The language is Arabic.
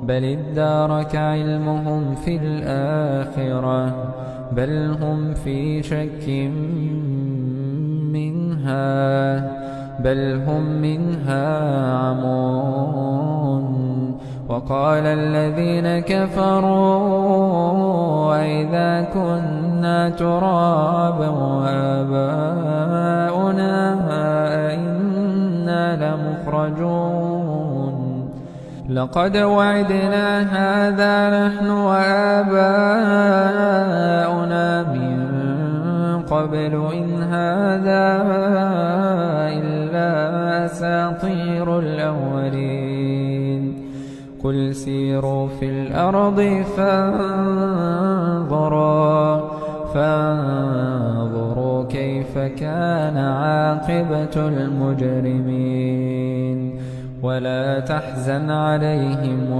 بل ادارك علمهم في الآخرة بل هم في شك منها بل هم منها عمون. وقال الذين كفروا أئذا كنا ترابا وآباؤنا أئنا لمخرجون لقد وعدنا هذا نحن وآباؤنا من قبل إن هذا إلا أساطير الأولين. قل سيروا في الأرض فانظروا كيف كان عاقبة المجرمين. ولا تحزن عليهم